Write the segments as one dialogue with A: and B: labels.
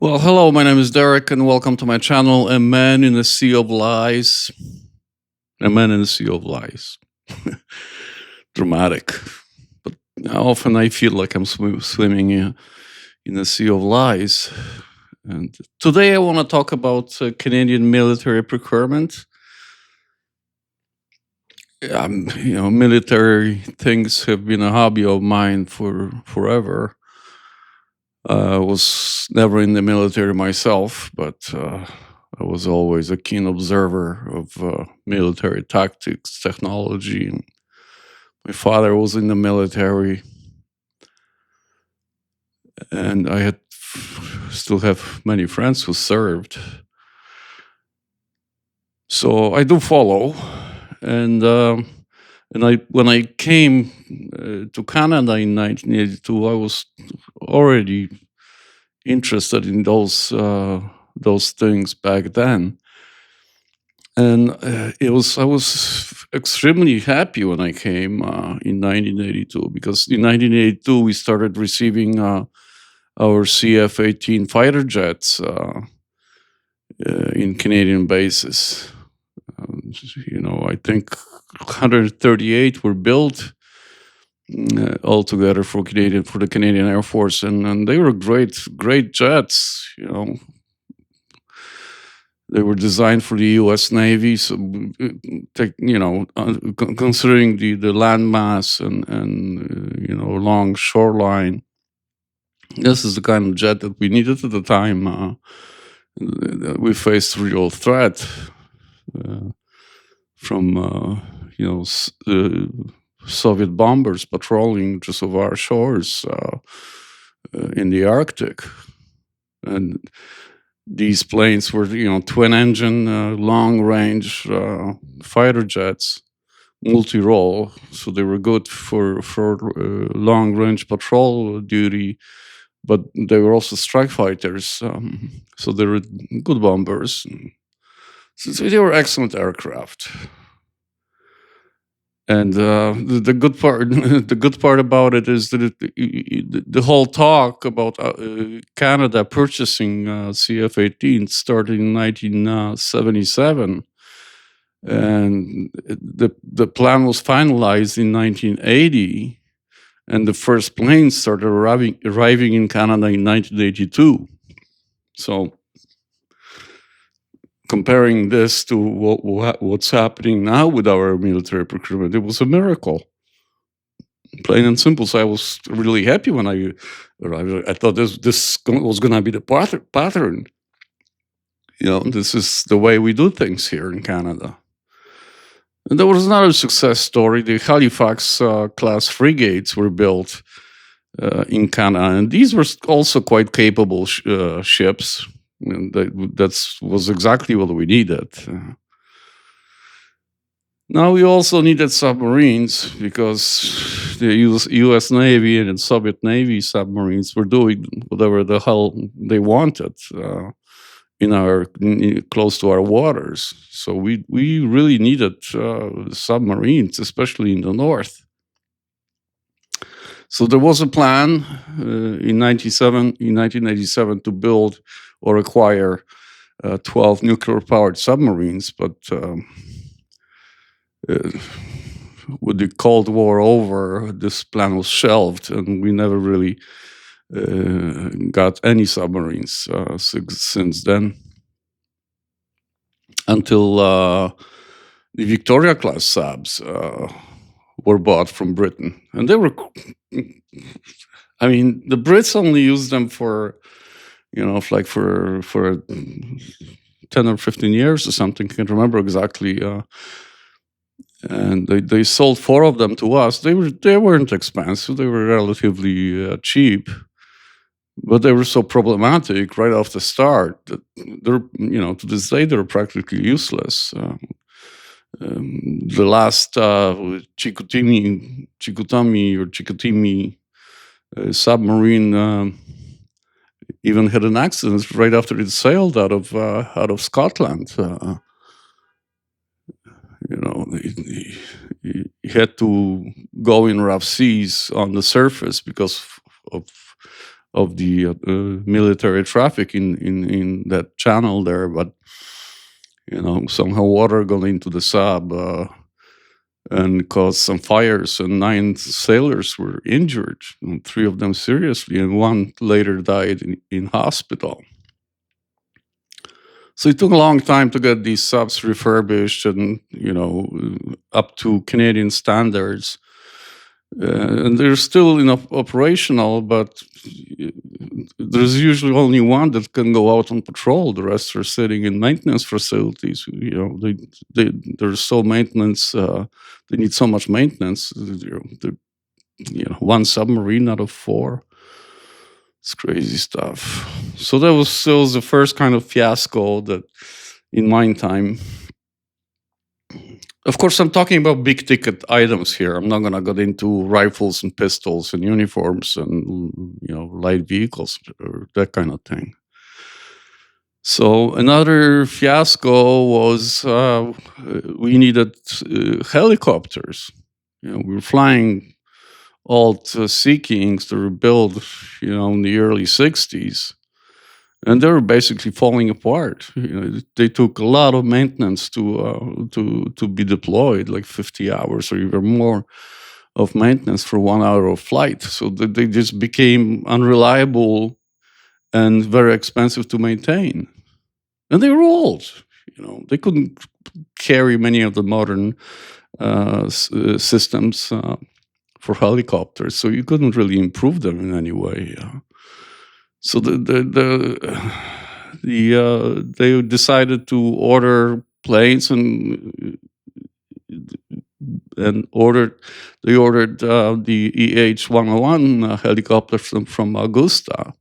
A: Well, hello, my name is Derek, and welcome to my channel, A Man in a Sea of Lies. A Man in a Sea of Lies. Dramatic. But often I feel like I'm swimming in a sea of lies. And today I want to talk about Canadian military procurement. Military things have been a hobby of mine for forever. I was never in the military myself, but I was always a keen observer of military tactics, technology. And my father was in the military, and I had still have many friends who served. So I do follow, and I when I came to Canada in 1982, I was already interested in those things back then. And I was extremely happy when I came in 1982, because in 1982 we started receiving our CF-18 fighter jets in Canadian bases. I think 138 were built altogether for the Canadian Air Force, and they were great jets. They were designed for the U.S. Navy, so considering the land mass and long shoreline, this is the kind of jet that we needed at the time. We faced real threat uh, from Soviet bombers patrolling just of our shores in the Arctic, and these planes were, twin engine, long range fighter jets, multi role. So they were good for long range patrol duty, but they were also strike fighters. So they were good bombers. So they were excellent aircraft. And the good part, the good part about it is that the whole talk about Canada purchasing CF-18 started in 1977, and the plan was finalized in 1980, and the first planes started arriving in Canada in 1982. So comparing this to what's happening now with our military procurement, it was a miracle, plain and simple. So I was really happy when I arrived. I thought this was going to be the pattern. This is the way we do things here in Canada. And there was another success story. The Halifax class frigates were built in Canada, and these were also quite capable ships. And that was exactly what we needed. Now we also needed submarines, because the U.S. Navy and the Soviet Navy submarines were doing whatever the hell they wanted close to our waters. So we really needed submarines, especially in the north. So there was a plan in 1987 to build or acquire 12 nuclear-powered submarines, but with the Cold War over, this plan was shelved, and we never really got any submarines since then, until the Victoria class subs were bought from Britain, and they were. I mean, the Brits only used them for, for 10 or 15 years or something. I can't remember exactly. And they sold four of them to us. They weren't expensive. They were relatively cheap, but they were so problematic right off the start that to this day they're practically useless. The last Chicoutimi submarine even had an accident right after it sailed out of Scotland. He had to go in rough seas on the surface because of of the military traffic in that channel there. But somehow water got into the sub and caused some fires, and 9 sailors were injured, and 3 of them seriously, and 1 later died in hospital. So it took a long time to get these subs refurbished and up to Canadian standards. And they're still operational, but there's usually only one that can go out on patrol. The rest are sitting in maintenance facilities. They're so maintenance. They need so much maintenance. One submarine out of 4. It's crazy stuff. So that was the first kind of fiasco that, in my time. Of course, I'm talking about big ticket items here. I'm not going to get into rifles and pistols and uniforms and light vehicles or that kind of thing. So another fiasco was we needed helicopters. We were flying old Sea Kings that were built, in the early '60s. And they were basically falling apart. They took a lot of maintenance to be deployed, like 50 hours or even more of maintenance for 1 hour of flight. So they just became unreliable and very expensive to maintain. And they were old. They couldn't carry many of the modern systems for helicopters, so you couldn't really improve them in any way. So they decided to order planes and ordered the EH-101 helicopter from Augusta,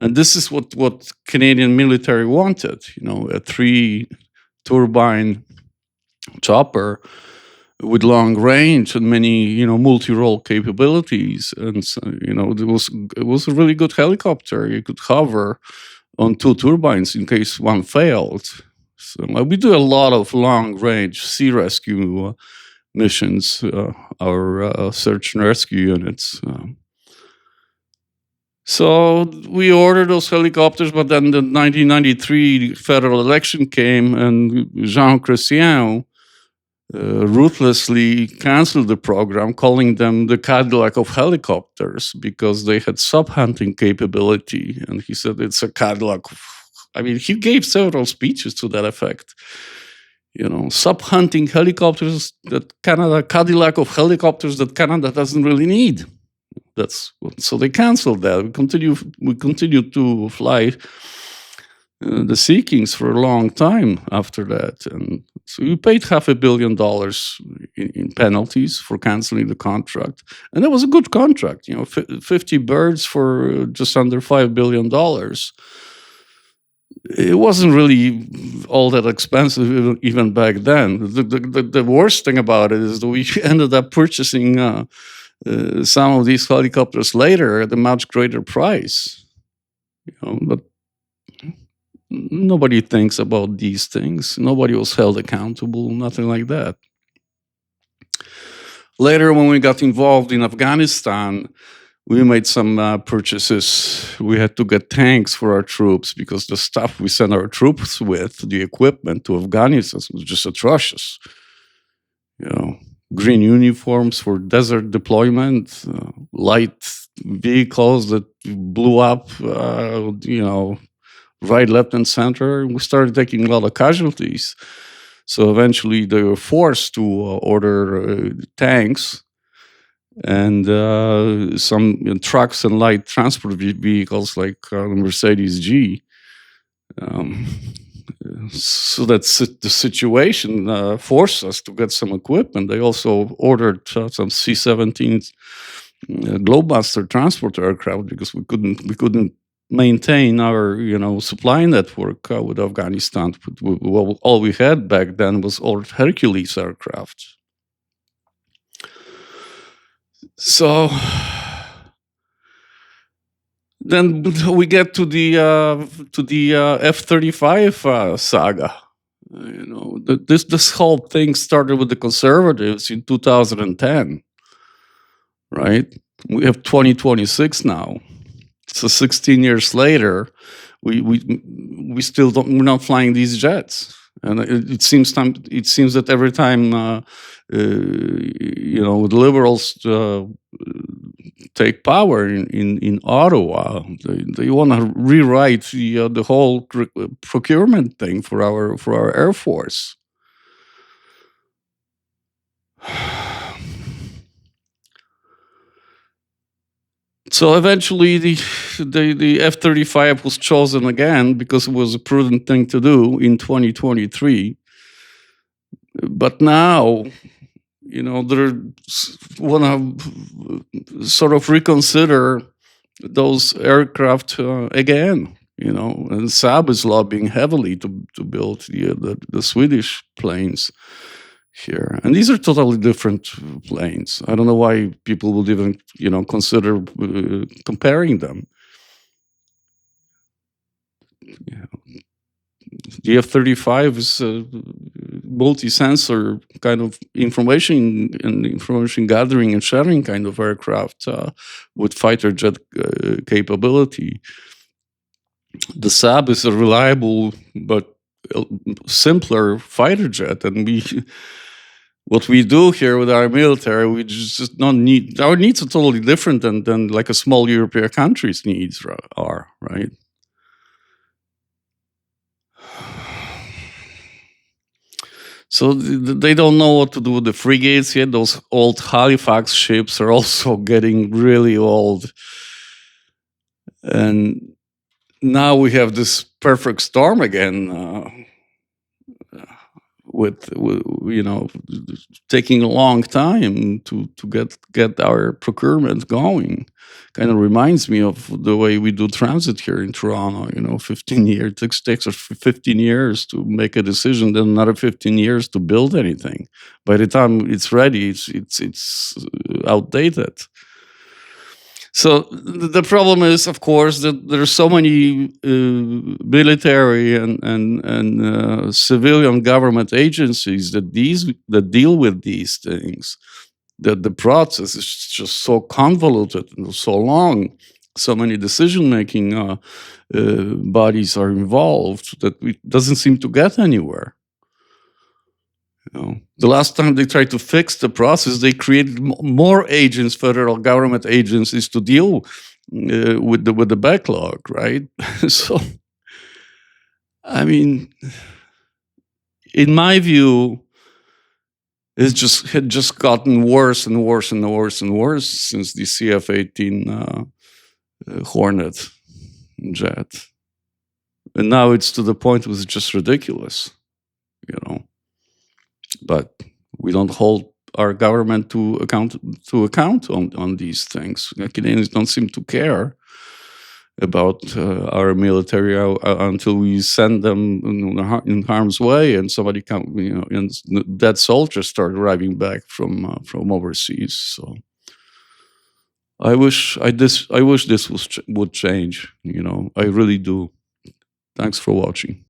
A: and this is what Canadian military wanted. A 3 turbine chopper with long range and many multi-role capabilities, and so, it was a really good helicopter. You could hover on 2 turbines in case one failed. So we do a lot of long range sea rescue missions, our search and rescue units. So we ordered those helicopters, but then the 1993 federal election came, and Jean Chrétien ruthlessly canceled the program, calling them the Cadillac of helicopters because they had sub-hunting capability. And he said it's a Cadillac. He gave several speeches to that effect. Sub-hunting helicopters that Cadillac of helicopters that Canada doesn't really need. So they canceled that. We continued to fly the Sea Kings for a long time after that, and so we paid $500 million in penalties for canceling the contract, and that was a good contract. 50 birds for just under $5 billion. It wasn't really all that expensive even back then. The worst thing about it is that we ended up purchasing some of these helicopters later at a much greater price. But nobody thinks about these things. Nobody was held accountable, nothing like that. Later, when we got involved in Afghanistan, we made some purchases. We had to get tanks for our troops because the stuff we sent our troops with, the equipment to Afghanistan, was just atrocious. Green uniforms for desert deployment, light vehicles that blew up, right, left, and center. We started taking a lot of casualties. So eventually they were forced to order tanks and some trucks and light transport vehicles like Mercedes G. So that's the situation forced us to get some equipment. They also ordered some C-17 Globemaster transport aircraft because we couldn't maintain our supply network with Afghanistan. All we had back then was old Hercules aircraft. So then we get to the F-35 saga. This whole thing started with the conservatives in 2010, right? We have 2026 now. So 16 years later, we we we still don't. We're not flying these jets, and it seems that every time the liberals take power in Ottawa, they want to rewrite the whole procurement thing for our Air Force. So eventually, the F-35 was chosen again because it was a prudent thing to do in 2023. But now, they want to sort of reconsider those aircraft again. And Saab is lobbying heavily to build the Swedish planes here, and these are totally different planes. I don't know why people would even consider comparing them. Yeah. The F-35 is a multi-sensor kind of information gathering and sharing kind of aircraft with fighter jet capability. The Saab is a reliable but simpler fighter jet, and what we do here with our military, we just don't need. Our needs are totally different than like a small European country's needs are, right? So they don't know what to do with the frigates yet. Those old Halifax ships are also getting really old, and now we have this perfect storm again. With taking a long time to get our procurement going. Kind of reminds me of the way we do transit here in Toronto. 15 years takes us 15 years to make a decision, then another 15 years to build anything. By the time it's ready, it's outdated. So the problem is, of course, that there's so many military and civilian government agencies that deal with these things. That the process is just so convoluted and so long. So many decision-making bodies are involved that it doesn't seem to get anywhere. The last time they tried to fix the process, they created more agents, federal government agencies, to deal with the backlog, right? So, I mean, in my view, had just gotten worse and worse and worse and worse since the CF-18 Hornet jet, and now it's to the point it was just ridiculous, you know. But we don't hold our government to account on these things. Canadians don't seem to care about our military until we send them in harm's way, and somebody and dead soldiers start arriving back from overseas. So I wish this would change. I really do. Thanks for watching.